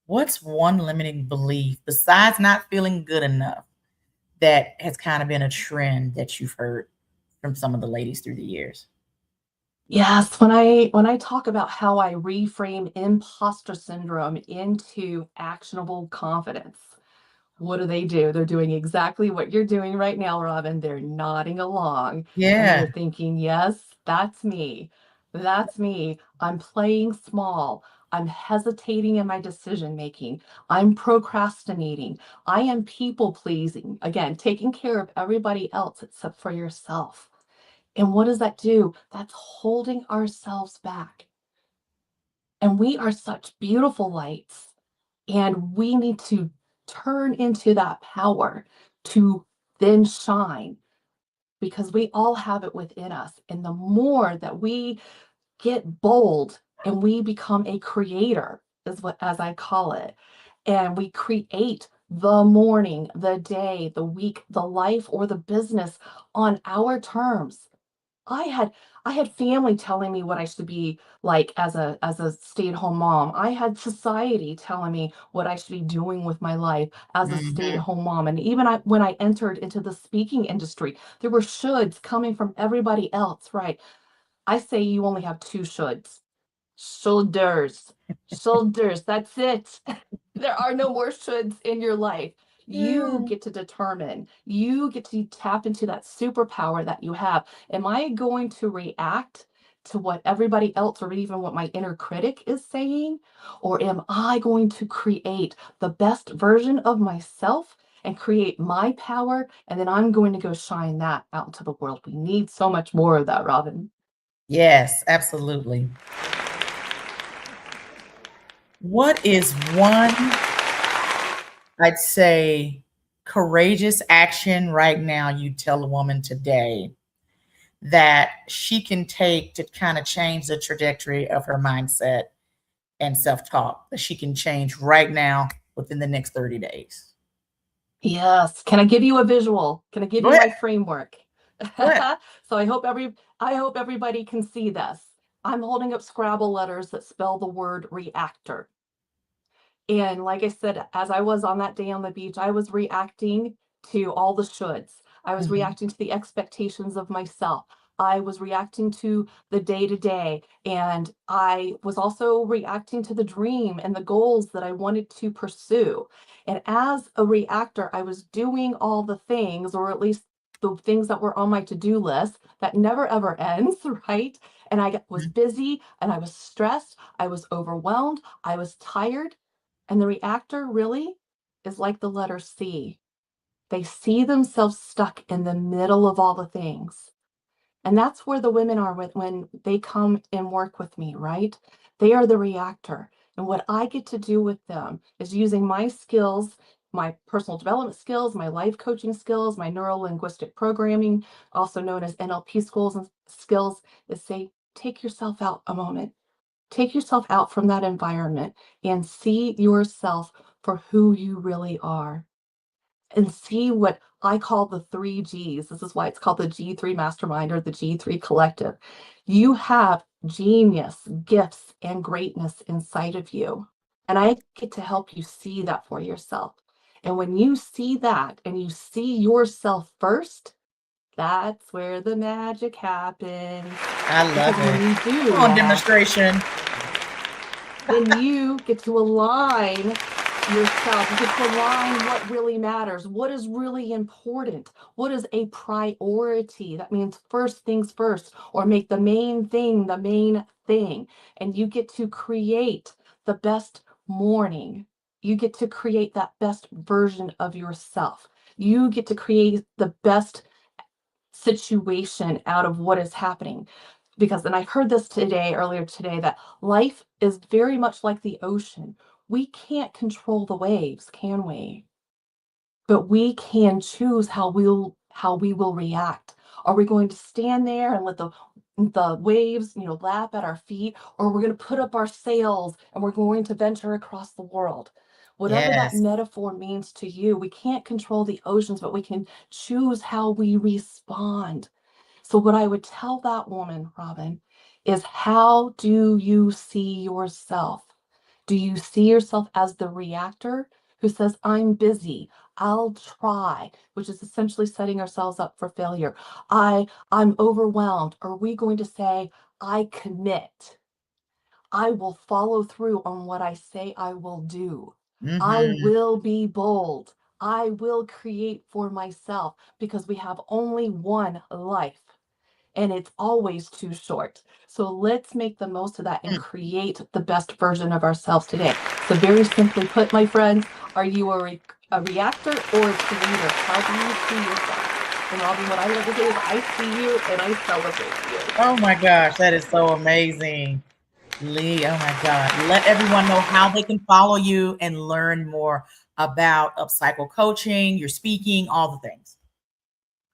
What's one limiting belief besides not feeling good enough that has kind of been a trend that you've heard from some of the ladies through the years? Yes, when I talk about how I reframe imposter syndrome into actionable confidence, what do? They're doing exactly what you're doing right now, Robin. They're nodding along and they're Yeah. thinking, yes, that's me. That's me. I'm playing small. I'm hesitating in my decision making. I'm procrastinating. I am people pleasing. Again, taking care of everybody else except for yourself. And what does that do? That's holding ourselves back. And we are such beautiful lights. And we need to turn into that power to then shine because we all have it within us. And the more that we get bold and we become a creator, is what as I call it, and we create the morning, the day, the week, the life, or the business on our terms. I had I had family telling me what I should be like as a stay-at-home mom. I had society telling me what I should be doing with my life as a Hmm. stay-at-home mom. And even when I entered into the speaking industry, there were shoulds coming from everybody else, right? I say you only have two shoulds. Shoulders. Shoulders. That's it. There are no more shoulds in your life. You Mm. get to determine. You get to tap into that superpower that you have. Am I going to react to what everybody else or even what my inner critic is saying? Or am I going to create the best version of myself and create my power? And then I'm going to go shine that out into the world. We need so much more of that, Robin. Yes, absolutely. What is one, I'd say, courageous action right now you tell a woman today that she can take to kind of change the trajectory of her mindset and self talk that she can change right now within the next 30 days? Yes. Can I give you a visual? Can I give Go you ahead. my framework? Go ahead. So I hope everybody can see this. I'm holding up Scrabble letters that spell the word reactor. And like I said, as I was on that day on the beach, I was reacting to all the shoulds. I was Mhm. reacting to the expectations of myself. I was reacting to the day to day. And I was also reacting to the dream and the goals that I wanted to pursue. And as a reactor, I was doing all the things, or at least the things that were on my to do list that never ever ends, right? And was Mhm. busy and I was stressed. I was overwhelmed. I was tired. And the reactor really is like the letter C. They see themselves stuck in the middle of all the things. And that's where the women are when they come and work with me, right? They are the reactor. And what I get to do with them is using my skills, my personal development skills, my life coaching skills, my neuro linguistic programming, also known as NLP skills and skills, is say, take yourself out a moment. Take yourself out from that environment and see yourself for who you really are and see what I call the three G's. This is why it's called the G3 Mastermind or the G3 Collective. You have genius, gifts, and greatness inside of you. And I get to help you see that for yourself. And when you see that and you see yourself first, that's where the magic happens. I love Because when it. you do Come on, that, demonstration. then you get to align yourself. You get to align what really matters, what is really important, what is a priority. That means first things first, or make the main thing the main thing. And you get to create the best morning. You get to create that best version of yourself. You get to create the best situation out of what is happening. Because, and I heard this earlier today, that life is very much like the ocean. We can't control the waves, can we? But we can choose how we will react. Are we going to stand there and let the waves, lap at our feet, or we're going to put up our sails and we're going to venture across the world? Whatever that Yes. metaphor means to you, we can't control the oceans, but we can choose how we respond. So what I would tell that woman, Robin, is how do you see yourself? Do you see yourself as the reactor who says, I'm busy, I'll try, which is essentially setting ourselves up for failure. I'm overwhelmed. Are we going to say, I commit. I will follow through on what I say I will do. I will be bold. I will create for myself because we have only one life and it's always too short. So let's make the most of that and create the best version of ourselves today. So very simply put, my friends, are you a reactor or a creator? How do you see yourself? And Robin, what I love to say is I see you and I celebrate you. Oh my gosh, that is so amazing. Lee, oh my God. Let everyone know how they can follow you and learn more about upcycle coaching, your speaking, all the things.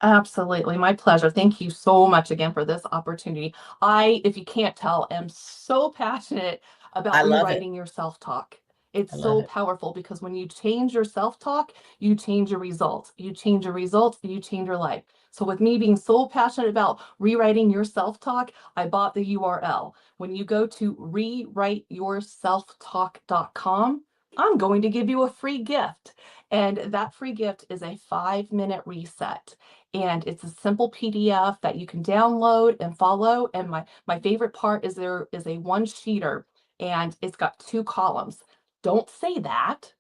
Absolutely. My pleasure. Thank you so much again for this opportunity. I, if you can't tell, am so passionate I about love it. rewriting your self-talk. It's I love so it. powerful because when you change your self-talk, you change your results. You change your results, you change your life. So with me being so passionate about rewriting your self-talk, I bought the URL. When you go to rewriteyourselftalk.com, I'm going to give you a free gift. And that free gift is a 5-minute reset. And it's a simple PDF that you can download and follow. And my favorite part is there is a one-sheeter and it's got 2 columns. Don't say that,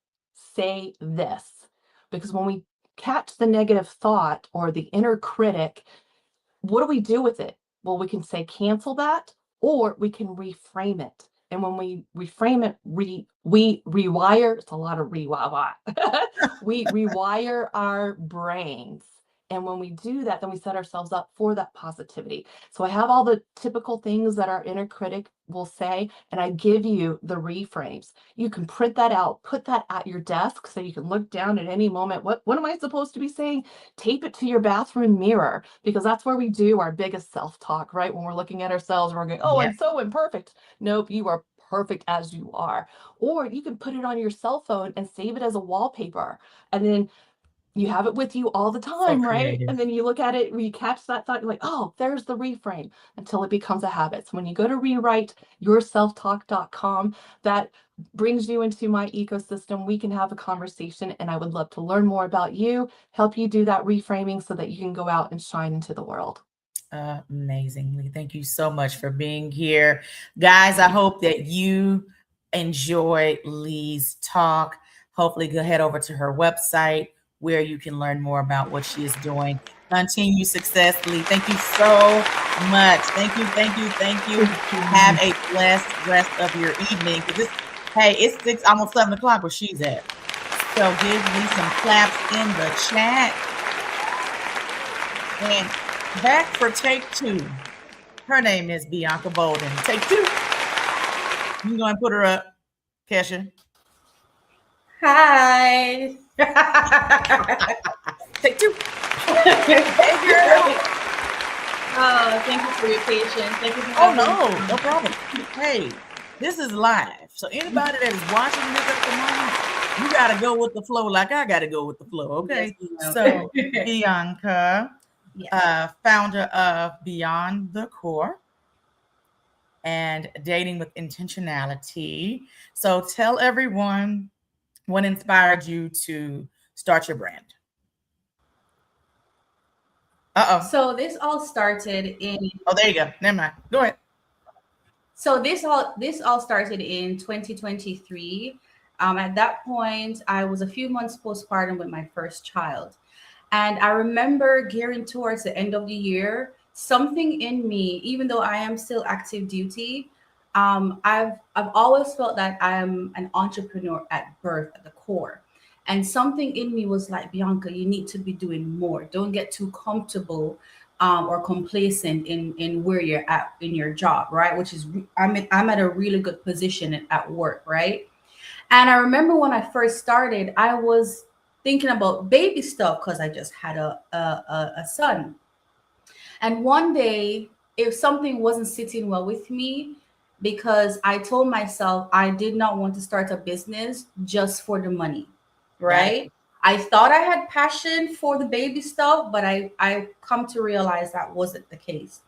say this. Because when we catch the negative thought or the inner critic, what do we do with it? Well, we can say cancel that, or we can reframe it. And when we reframe it, we rewire, it's a lot of rewire. We rewire our brains. And when we do that, then we set ourselves up for that positivity. So I have all the typical things that our inner critic will say, and I give you the reframes. You can print that out, put that at your desk so you can look down at any moment. What am I supposed to be saying? Tape it to your bathroom mirror because that's where we do our biggest self-talk, right? When we're looking at ourselves and we're going, oh, Yeah. I'm so imperfect. Nope, you are perfect as you are. Or you can put it on your cell phone and save it as a wallpaper. And then you have it with you all the time, right? creative. And then you look at it, you catch that thought, you're like, oh, there's the reframe until it becomes a habit. So when you go to rewriteyourselftalk.com, that brings you into my ecosystem. We can have a conversation and I would love to learn more about you, help you do that reframing so that you can go out and shine into the world. Amazingly. Thank you so much for being here. Guys, I hope that you enjoy Lee's talk. Hopefully, go head over to her website where you can learn more about what she is doing. Continue success, Lee. Thank you so much. Thank you, thank you, thank you. Have a blessed rest of your evening. Hey, it's 6, almost 7 o'clock where she's at. So give me some claps in the chat. And back for take 2. Her name is Bianca Bolden. Take 2. You going to put her up, Kesha? Hi. Take 2. Hey, girl. Oh, thank you for your patience. Thank you for having me. No problem. Hey, this is live. So anybody that is watching this at the moment, you got to go with the flow like I got to go with the flow, okay? Yes, So Bianca, yes. founder of Beyond the Core and Dating with Intentionality. So tell everyone what inspired you to start your brand. So this all started in. Oh, there you go. Never mind. Go ahead. So this all started in 2023. At that point, I was a few months postpartum with my first child, and I remember gearing towards the end of the year. Something in me, even though I am still active duty, I've always felt that I am an entrepreneur at birth, at the core. And something in me was like, Bianca, you need to be doing more. Don't get too comfortable or complacent in where you're at in your job, right? Which is I'm at a really good position at work, right? And I remember when I first started, I was thinking about baby stuff because I just had a son. And one day, if something wasn't sitting well with me, because I told myself I did not want to start a business just for the money, right? I thought I had passion for the baby stuff, but I come to realize that wasn't the case.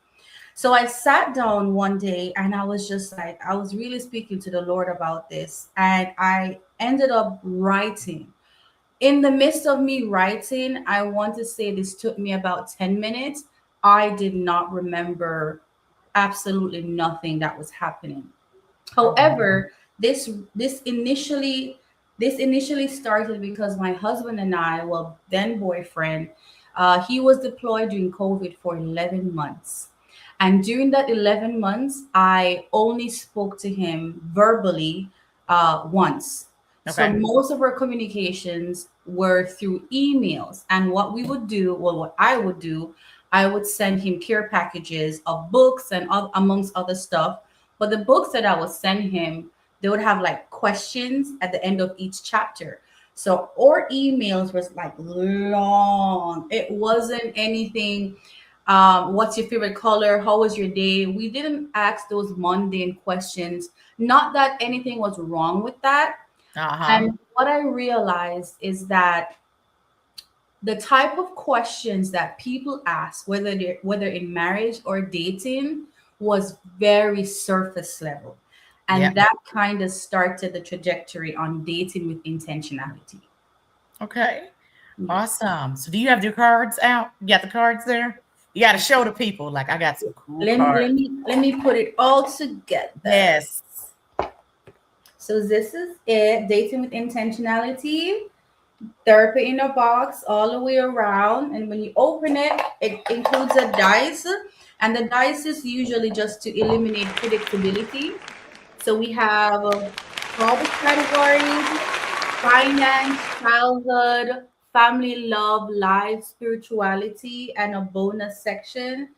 So I sat down one day and I was just like, I was really speaking to the Lord about this. And I ended up writing. In the midst of me writing, I want to say this took me about 10 minutes. I did not remember absolutely nothing that was happening. However, this initially started because my husband and I, well, then boyfriend, he was deployed during COVID for 11 months. And during that 11 months, I only spoke to him verbally once. So Okay. most of our communications were through emails. And what we would do, well, what I would do, I would send him care packages of books and amongst other stuff. But the books that I would send him, they would have like questions at the end of each chapter. So our emails was like long. It wasn't anything. What's your favorite color? How was your day? We didn't ask those mundane questions. Not that anything was wrong with that. And what I realized is that the type of questions that people ask, whether in marriage or dating, was very surface level. And Yeah. that kind of started the trajectory on dating with intentionality. Okay. Yes. Awesome. So do you have your cards out? You got the cards there? You got to show the people. Like, I got some cool Let cards. me put it all together. Yes. So this is it. Dating with intentionality. Therapy in a box all the way around. And when you open it, it includes a dice. And the dice is usually just to eliminate predictability. So we have all the categories: finance, childhood, family, love, life, spirituality, and a bonus section.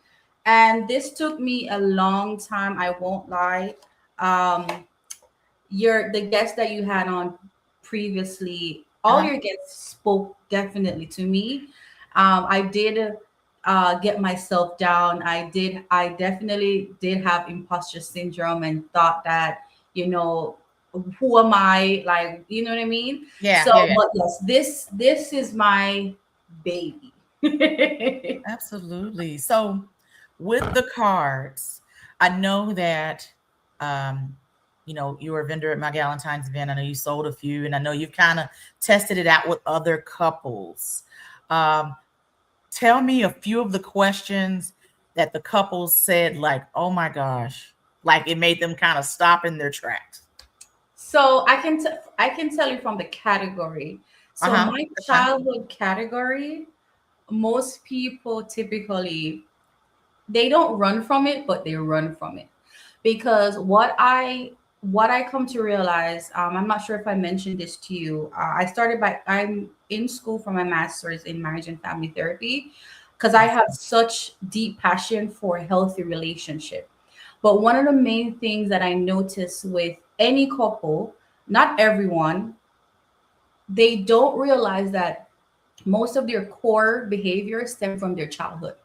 And this took me a long time, I won't lie. Um, the guest that you had on previously, all your guests spoke definitely to me. I did get myself down. I definitely did have imposter syndrome and thought that, who am I? Like, you know what I mean? Yeah. So, Yeah. but yes, this is my baby. Absolutely. So with the cards, I know that you were a vendor at my Galentine's event. I know you sold a few, and I know you've kind of tested it out with other couples. Um, Tell me a few of the questions that the couples said, like, oh my gosh, like it made them kind of stop in their tracks. So I can tell you from the category. So my That's fine. childhood category, most people typically, they don't run from it, but they run from it. Because what I come to realize, I'm not sure if I mentioned this to you. I'm in school for my master's in marriage and family therapy because I have such deep passion for a healthy relationship. But one of the main things that I notice with any couple, not everyone, they don't realize that most of their core behaviors stem from their childhood.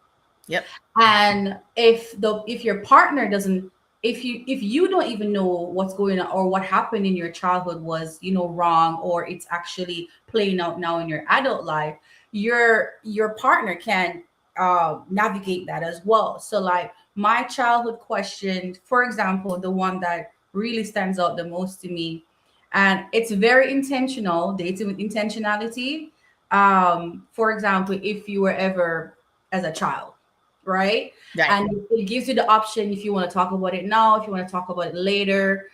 Yep. And if your partner doesn't, if you don't even know what's going on or what happened in your childhood was wrong, or it's actually playing out now in your adult life, your partner can navigate that as well. So like my childhood question, for example, the one that really stands out the most to me, and it's very intentional, dating with intentionality. For example, if you were ever as a child, right? Right. And it gives you the option if you want to talk about it now, if you want to talk about it later.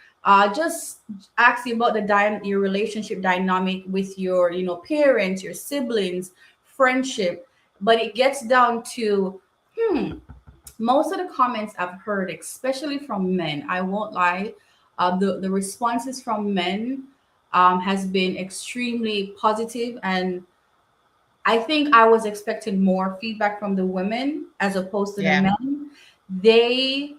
Just ask you about your relationship dynamic with your parents, your siblings, friendship. But it gets down to most of the comments I've heard, especially from men, I won't lie, the responses from men has been extremely positive, and I think I was expecting more feedback from the women as opposed to the Yeah. men. They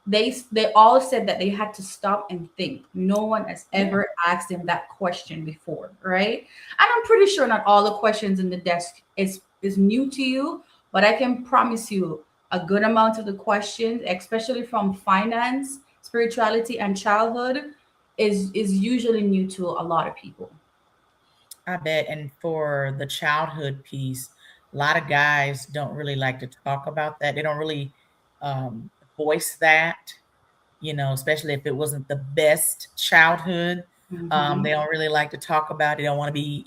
they all said that they had to stop and think. No one has ever asked them that question before, right? And I'm pretty sure not all the questions in the desk is new to you, but I can promise you a good amount of the questions, especially from finance, spirituality, and childhood, is usually new to a lot of people. I bet. And for the childhood piece, a lot of guys don't really like to talk about that. They don't really um, voice that, especially if it wasn't the best childhood. Hmm. They don't really like to talk about it. They don't want to be,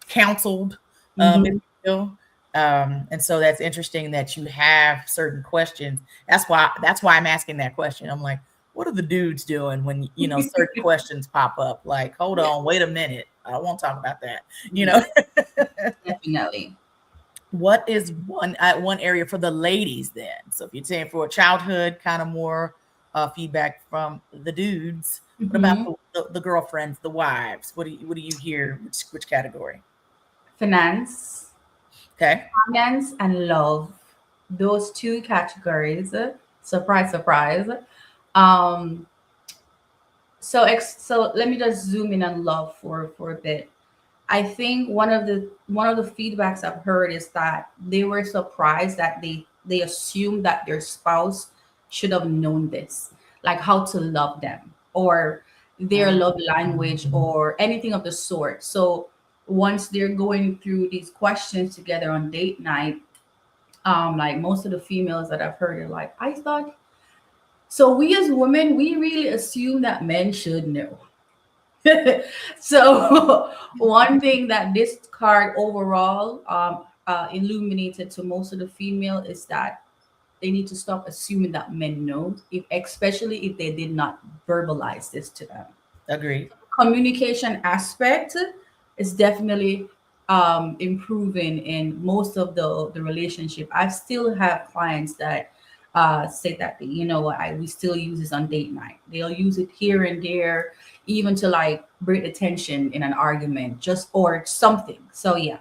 counseled, if Hmm. you will. And so that's interesting that you have certain questions. That's why I'm asking that question. I'm like, what are the dudes doing when certain questions pop up? Like, hold on, wait a minute. I won't talk about that. Definitely. What is one area for the ladies then? So if you're saying for childhood, kind of more feedback from the dudes. What about Mhm. the girlfriends, the wives? What do you hear? Which category? Finance, Okay. finance, and love. Those two categories. Surprise, surprise. Um, so let me just zoom in on love for a bit. I think one of the feedbacks I've heard is that they were surprised that they assumed that their spouse should have known this, like how to love them or their love language or anything of the sort. So once they're going through these questions together on date night, like most of the females that I've heard are like, I thought so. We as women, we really assume that men should know. So one thing that this card overall illuminated to most of the female is that they need to stop assuming that men know, if especially if they did not verbalize this to them. Agreed. Communication aspect is definitely improving in most of the relationship. I still have clients that say that what we still use this on date night. They'll use it here and there, even to like break the tension in an argument, just or something. So yeah.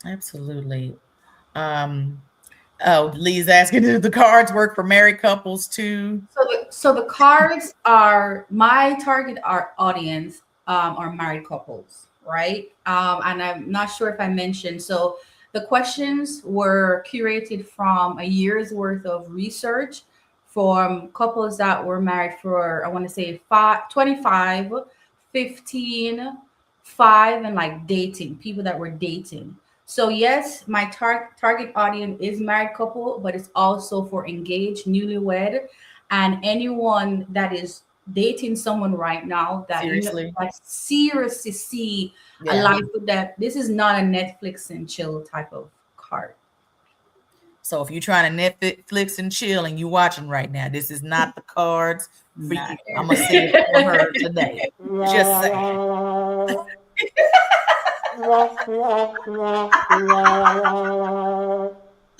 Absolutely. Um, oh, Lee's asking, do the cards work for married couples too? So the cards are my target audience are married couples, right? And I'm not sure if I mentioned. So the questions were curated from a year's worth of research from couples that were married for, I want to say 25, 15, 5, and like dating, people that were dating. So yes, my target audience is married couple, but it's also for engaged, newlywed, and anyone that is dating someone right now that Seriously? that seriously see a Yeah. life with that. This is not a Netflix and chill type of card. So if you're trying to Netflix and chill and you watching right now, this is not the cards for Not you. I'm gonna say it for her today. Just saying.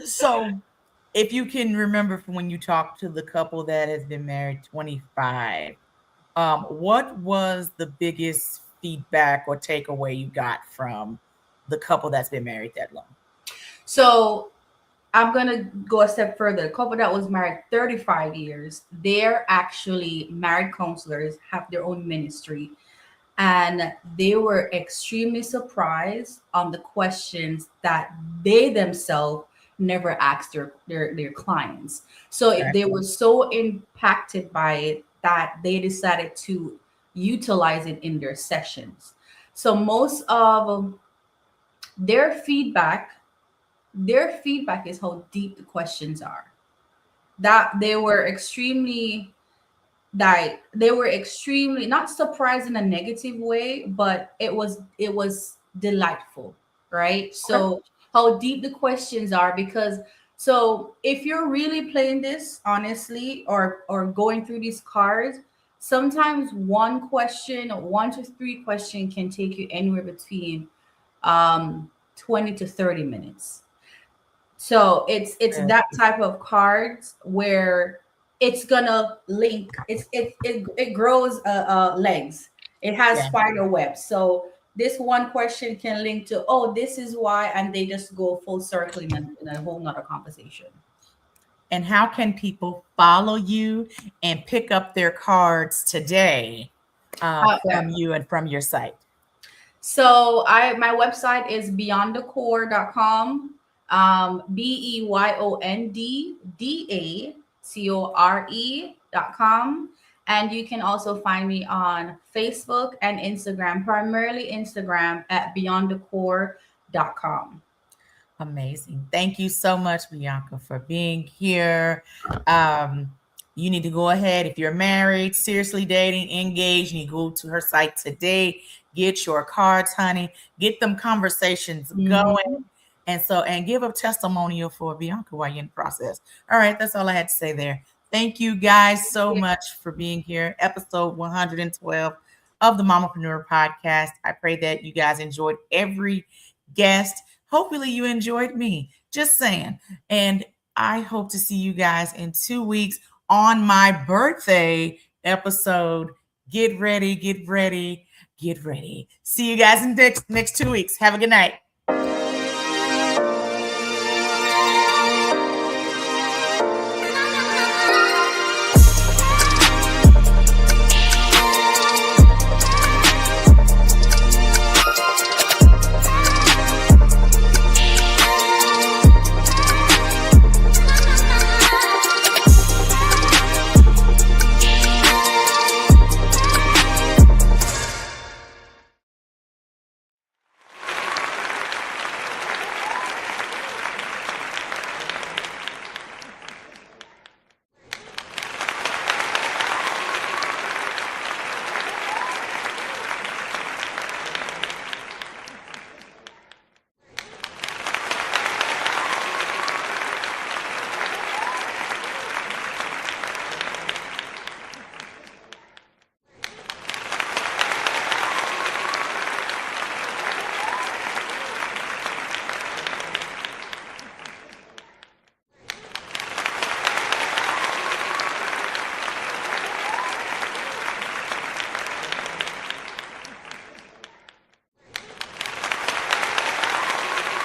So if you can remember from when you talked to the couple that has been married 25, what was the biggest feedback or takeaway you got from the couple that's been married that long? So I'm gonna go a step further. The couple that was married 35 years, they're actually married counselors, have their own ministry, and they were extremely surprised on the questions that they themselves never asked their clients. So Okay. they were so impacted by it that they decided to utilize it in their sessions. So most of their feedback their feedback is how deep the questions are, that they were extremely not surprised in a negative way, but it was delightful, right? Okay. So how deep the questions are, because so if you're really playing this honestly or going through these cards, sometimes one to three question can take you anywhere between 20 to 30 minutes. So it's Yeah. that type of cards where it's gonna link. It grows legs. It has Yeah. spider webs. So this one question can link to, oh, this is why, and they just go full circle in a whole nother conversation. And how can people follow you and pick up their cards today Yeah. from you and from your site? So my website is beyondthecore.com. BEYONDDACORE.com. And you can also find me on Facebook and Instagram, primarily Instagram at beyondthecore.com. Amazing. Thank you so much, Bianca, for being here. You need to go ahead. If you're married, seriously dating, engaged, you go to her site today. Get your cards, honey. Get them conversations going. And give a testimonial for Bianca while you're in the process. All right, that's all I had to say there. Thank you guys so much for being here. Episode 112 of the Mamapreneur Podcast. I pray that you guys enjoyed every guest. Hopefully you enjoyed me. Just saying. And I hope to see you guys in 2 weeks on my birthday episode. Get ready, get ready, get ready. See you guys in next 2 weeks. Have a good night.